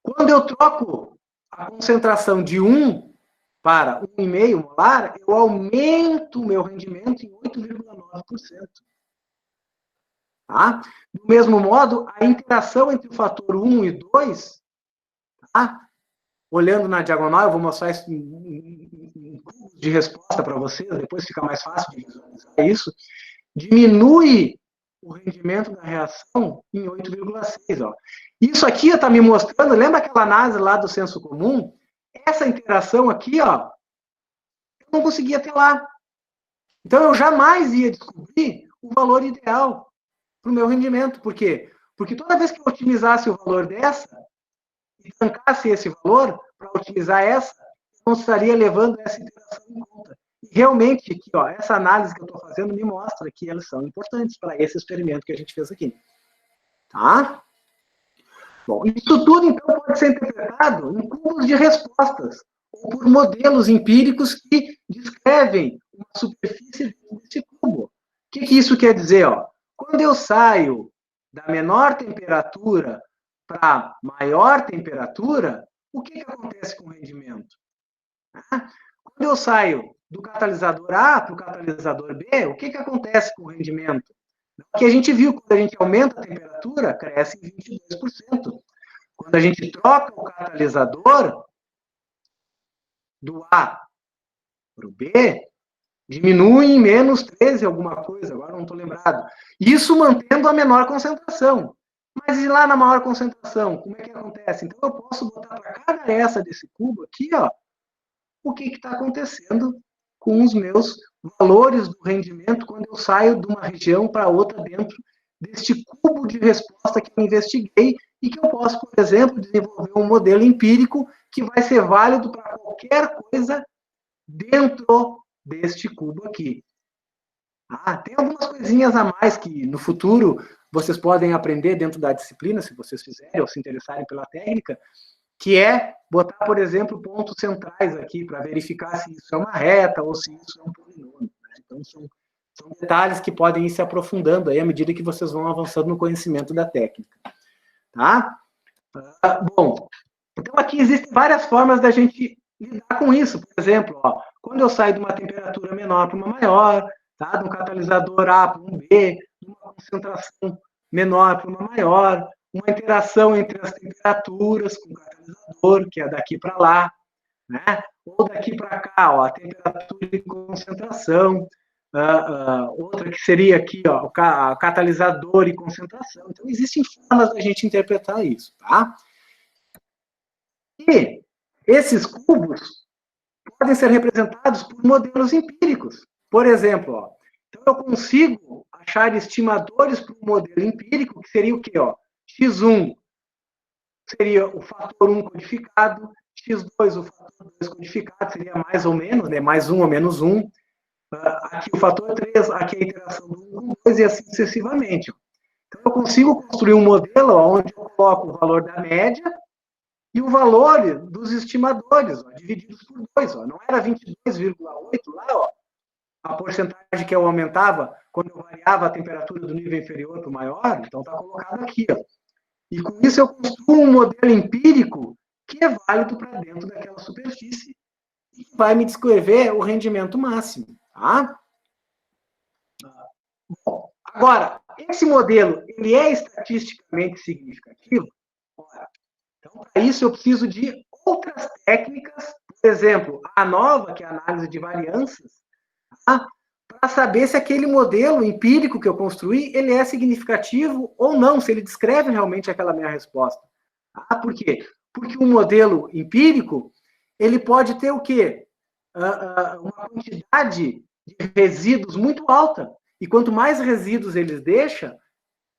Speaker 1: Quando eu troco a concentração de 1 para 1,5 molar, eu aumento o meu rendimento em 8,9%. Tá? Do mesmo modo, a interação entre o fator 1 e 2, tá? Olhando na diagonal, eu vou mostrar isso em cubos de resposta para vocês, depois fica mais fácil de visualizar isso, diminui o rendimento da reação em 8,6. Isso aqui está me mostrando, lembra aquela análise lá do senso comum? Essa interação aqui, ó, eu não conseguia ter lá. Então, eu jamais ia descobrir o valor ideal para o meu rendimento. Por quê? Porque toda vez que eu otimizasse o valor dessa, e trancasse esse valor para otimizar essa, eu não estaria levando essa interação em conta. E realmente, aqui, ó, essa análise que eu estou fazendo me mostra que elas são importantes para esse experimento que a gente fez aqui. Tá? Bom, isso tudo, então, pode ser interpretado em cubos de respostas, ou por modelos empíricos que descrevem uma superfície desse cubo. O que isso quer dizer? Ó? Quando eu saio da menor temperatura para maior temperatura, o que acontece com o rendimento? Quando eu saio do catalisador A para o catalisador B, o que acontece com o rendimento? O que a gente viu, quando a gente aumenta a temperatura, cresce em 22%. Quando a gente troca o catalisador do A para o B, diminui em menos 13 alguma coisa, agora não estou lembrado. Isso mantendo a menor concentração. Mas e lá na maior concentração, como é que acontece? Então eu posso botar para cada essa desse cubo aqui, ó, o que está acontecendo com os meus valores do rendimento quando eu saio de uma região para outra dentro deste cubo de resposta que eu investiguei e que eu posso, por exemplo, desenvolver um modelo empírico que vai ser válido para qualquer coisa dentro deste cubo aqui. Tem algumas coisinhas a mais que no futuro vocês podem aprender dentro da disciplina, se vocês fizerem ou se interessarem pela técnica, que é botar, por exemplo, pontos centrais aqui para verificar se isso é uma reta ou se isso é um polinômio. Né? Então, são detalhes que podem ir se aprofundando aí à medida que vocês vão avançando no conhecimento da técnica. Tá? Bom, então aqui existem várias formas da gente lidar com isso. Por exemplo, ó, quando eu saio de uma temperatura menor para uma maior, tá? De um catalisador A para um B, de uma concentração menor para uma maior, uma interação entre as temperaturas com o catalisador, que é daqui para lá, né? Ou daqui para cá, ó, a temperatura e concentração, outra que seria aqui, ó, o catalisador e concentração. Então, existem formas da gente interpretar isso, tá? E esses cubos podem ser representados por modelos empíricos. Por exemplo, ó, então eu consigo achar estimadores para um modelo empírico, que seria o quê? Ó? X1 seria o fator 1 codificado, X2 o fator 2 codificado, seria mais ou menos, né? Mais 1 ou menos 1. Aqui o fator 3, aqui a interação do 1 com 2 e assim sucessivamente. Então eu consigo construir um modelo onde eu coloco o valor da média e o valor dos estimadores, ó, divididos por 2. Ó. Não era 22,8 lá, ó, a porcentagem que eu aumentava quando eu variava a temperatura do nível inferior para o maior, então está colocado aqui. Ó. E com isso eu construo um modelo empírico que é válido para dentro daquela superfície e vai me descrever o rendimento máximo. Tá? Bom, agora, esse modelo ele é estatisticamente significativo? Então, para isso, eu preciso de outras técnicas, por exemplo, a ANOVA, que é a análise de variâncias, tá? Para saber se aquele modelo empírico que eu construí, ele é significativo ou não, se ele descreve realmente aquela minha resposta. Tá? Por quê? Porque um modelo empírico, ele pode ter o quê? Uma quantidade de resíduos muito alta. E quanto mais resíduos ele deixa,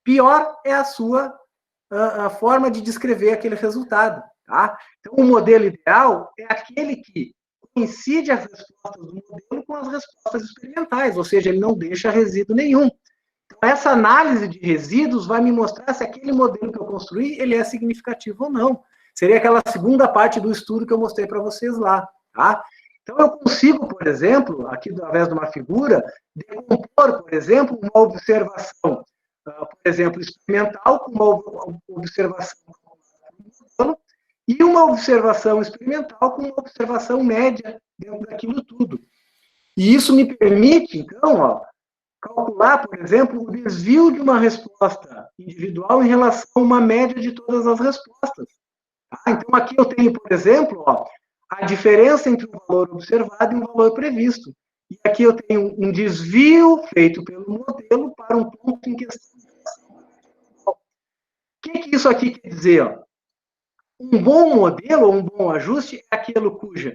Speaker 1: pior é a sua a forma de descrever aquele resultado. Tá? Então, o modelo ideal é aquele que coincide as respostas do modelo com as respostas experimentais, ou seja, ele não deixa resíduo nenhum. Então, essa análise de resíduos vai me mostrar se aquele modelo que eu construí ele é significativo ou não. Seria aquela segunda parte do estudo que eu mostrei para vocês lá. Tá? Então, eu consigo, por exemplo, aqui através de uma figura, decompor, por exemplo, uma observação, por exemplo, experimental, com uma observação e uma observação experimental com uma observação média dentro daquilo tudo. E isso me permite, então, ó, calcular, por exemplo, o desvio de uma resposta individual em relação a uma média de todas as respostas. Tá? Então, aqui eu tenho, por exemplo, ó, a diferença entre um valor observado e um valor previsto. E aqui eu tenho um desvio feito pelo modelo para um ponto em questão. O que isso aqui quer dizer? Ó? Um bom modelo ou um bom ajuste é aquele cujo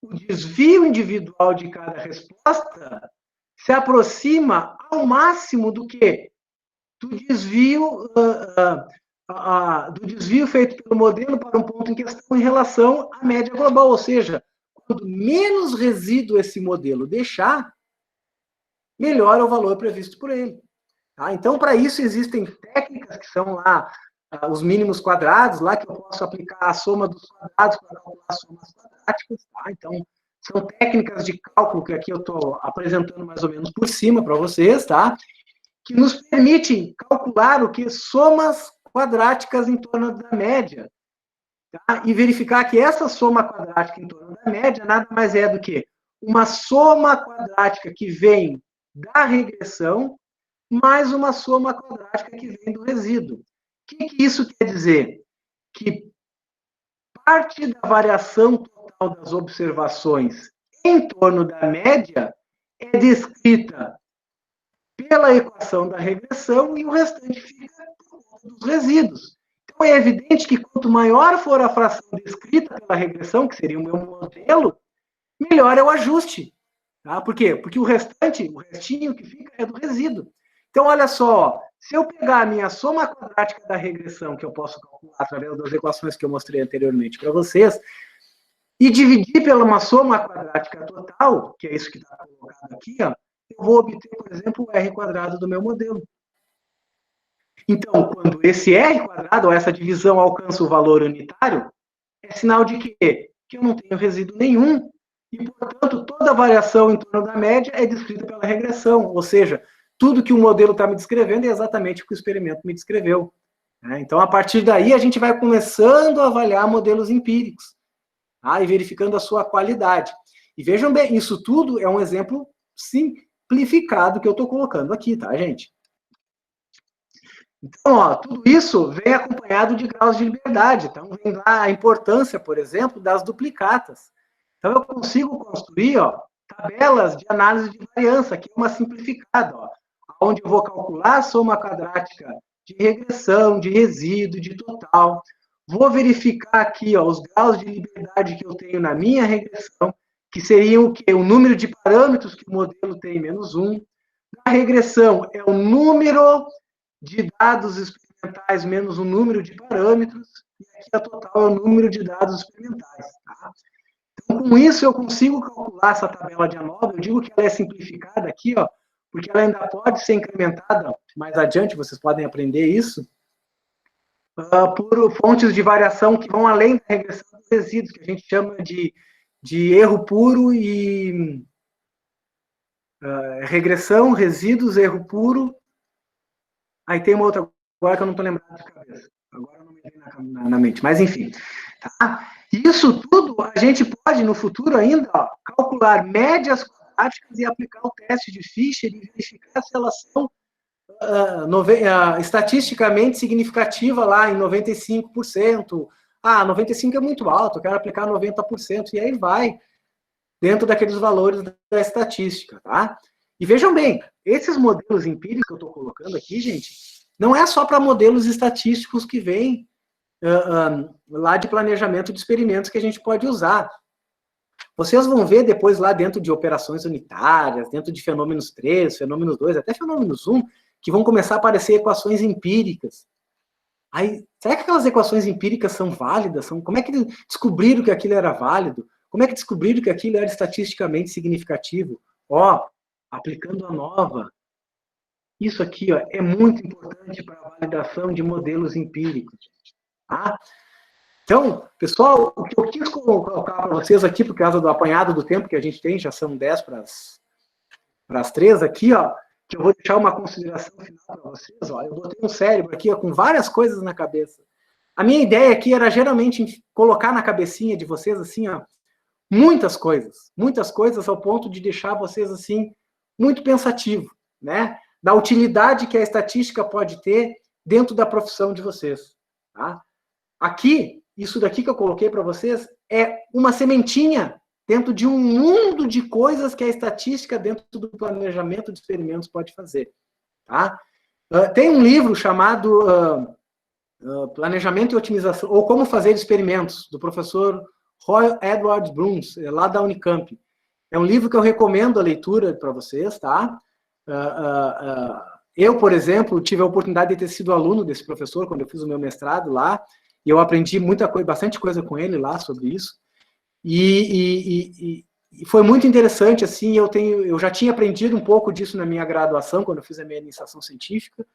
Speaker 1: o desvio individual de cada resposta se aproxima ao máximo do quê? Do desvio feito pelo modelo para um ponto em questão em relação à média global, ou seja, quanto menos resíduo esse modelo deixar, melhor é o valor previsto por ele. Tá? Então, para isso existem técnicas que são lá os mínimos quadrados, lá que eu posso aplicar a soma dos quadrados para calcular somas quadráticas, tá? Então, são técnicas de cálculo que aqui eu estou apresentando mais ou menos por cima para vocês, tá? Que nos permitem calcular o que? Somas quadráticas em torno da média. Tá? E verificar que essa soma quadrática em torno da média nada mais é do que uma soma quadrática que vem da regressão mais uma soma quadrática que vem do resíduo. O que isso quer dizer? Que parte da variação total das observações em torno da média é descrita pela equação da regressão e o restante fica por conta dos resíduos. Então, é evidente que quanto maior for a fração descrita pela regressão, que seria o meu modelo, melhor é o ajuste. Tá? Por quê? Porque o restinho que fica é do resíduo. Então, olha só, se eu pegar a minha soma quadrática da regressão, que eu posso calcular através das equações que eu mostrei anteriormente para vocês, e dividir pela uma soma quadrática total, que é isso que está colocado aqui, ó, eu vou obter, por exemplo, o R quadrado do meu modelo. Então, quando esse R quadrado, ou essa divisão, alcança o valor unitário, é sinal de quê? Que eu não tenho resíduo nenhum, e, portanto, toda variação em torno da média é descrita pela regressão, ou seja, tudo que o modelo está me descrevendo é exatamente o que o experimento me descreveu. Então, a partir daí, a gente vai começando a avaliar modelos empíricos, e verificando a sua qualidade. E vejam bem, isso tudo é um exemplo simplificado que eu estou colocando aqui, tá, gente? Então, ó, tudo isso vem acompanhado de graus de liberdade. Então, vem lá a importância, por exemplo, das duplicatas. Então, eu consigo construir, ó, tabelas de análise de variância, que é uma simplificada, ó, onde eu vou calcular a soma quadrática de regressão, de resíduo, de total. Vou verificar aqui, ó, os graus de liberdade que eu tenho na minha regressão, que seriam o quê? O número de parâmetros que o modelo tem menos 1. A regressão é o número de dados experimentais menos o número de parâmetros, e aqui a total é o número de dados experimentais. Tá? Então, com isso, eu consigo calcular essa tabela de ANOVA. Eu digo que ela é simplificada aqui, ó, porque ela ainda pode ser incrementada mais adiante, vocês podem aprender isso, por fontes de variação que vão além da regressão dos resíduos, que a gente chama de erro puro e regressão, resíduos, erro puro. Aí tem uma outra agora que eu não estou lembrando de cabeça. Agora não me vem na mente, mas enfim. Tá? Isso tudo a gente pode, no futuro ainda, ó, calcular médias quadráticas e aplicar o teste de Fisher e verificar se elas são estatisticamente significativa lá em 95%. 95% é muito alto, eu quero aplicar 90%, e aí vai, dentro daqueles valores da estatística, tá? E vejam bem, esses modelos empíricos que eu estou colocando aqui, gente, não é só para modelos estatísticos que vêm lá de planejamento de experimentos que a gente pode usar. Vocês vão ver depois lá dentro de operações unitárias, dentro de fenômenos 3, fenômenos 2, até fenômenos 1, que vão começar a aparecer equações empíricas. Aí, será que aquelas equações empíricas são válidas? Como é que descobriram que aquilo era válido? Como é que descobriram que aquilo era estatisticamente significativo? Ó, aplicando a ANOVA. Isso aqui, ó, é muito importante para a validação de modelos empíricos. Tá? Então, pessoal, o que eu quis colocar para vocês aqui, por causa do apanhado do tempo que a gente tem, já são 10 para as 3 aqui, ó, que eu vou deixar uma consideração final para vocês. Ó, eu botei um cérebro aqui ó, com várias coisas na cabeça. A minha ideia aqui era geralmente colocar na cabecinha de vocês, assim, ó, muitas coisas ao ponto de deixar vocês, assim, muito pensativo, né? Da utilidade que a estatística pode ter dentro da profissão de vocês, tá? Aqui, isso daqui que eu coloquei para vocês é uma sementinha dentro de um mundo de coisas que a estatística dentro do planejamento de experimentos pode fazer. Tá? Tem um livro chamado Planejamento e Otimização, ou Como Fazer Experimentos, do professor Roy Edward Bruns, lá da Unicamp. É um livro que eu recomendo a leitura para vocês, tá? Eu, por exemplo, tive a oportunidade de ter sido aluno desse professor quando eu fiz o meu mestrado lá, e eu aprendi bastante coisa com ele lá sobre isso. E foi muito interessante, assim, eu já tinha aprendido um pouco disso na minha graduação, quando eu fiz a minha iniciação científica,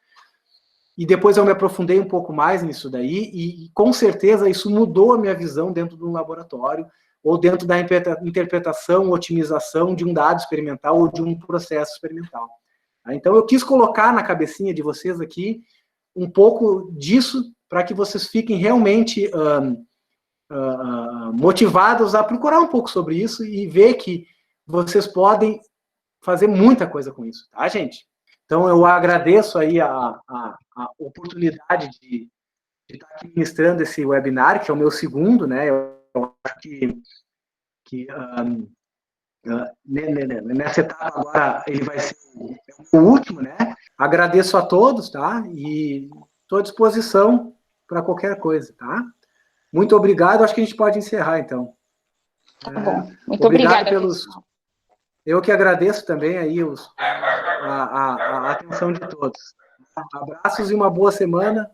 Speaker 1: e depois eu me aprofundei um pouco mais nisso daí, e com certeza isso mudou a minha visão dentro de um laboratório, ou dentro da interpretação, otimização de um dado experimental ou de um processo experimental. Então, eu quis colocar na cabecinha de vocês aqui um pouco disso, para que vocês fiquem realmente motivados a procurar um pouco sobre isso e ver que vocês podem fazer muita coisa com isso, tá, gente? Então, eu agradeço aí a oportunidade de estar aqui ministrando esse webinar, que é o meu segundo, né? Eu acho que nessa etapa agora ele vai ser o último, né? Agradeço a todos, tá? E estou à disposição para qualquer coisa, tá? Muito obrigado. Acho que a gente pode encerrar, então.
Speaker 2: Tá bom. Muito obrigada, pessoal.
Speaker 1: Eu que agradeço também aí a atenção de todos. Abraços e uma boa semana.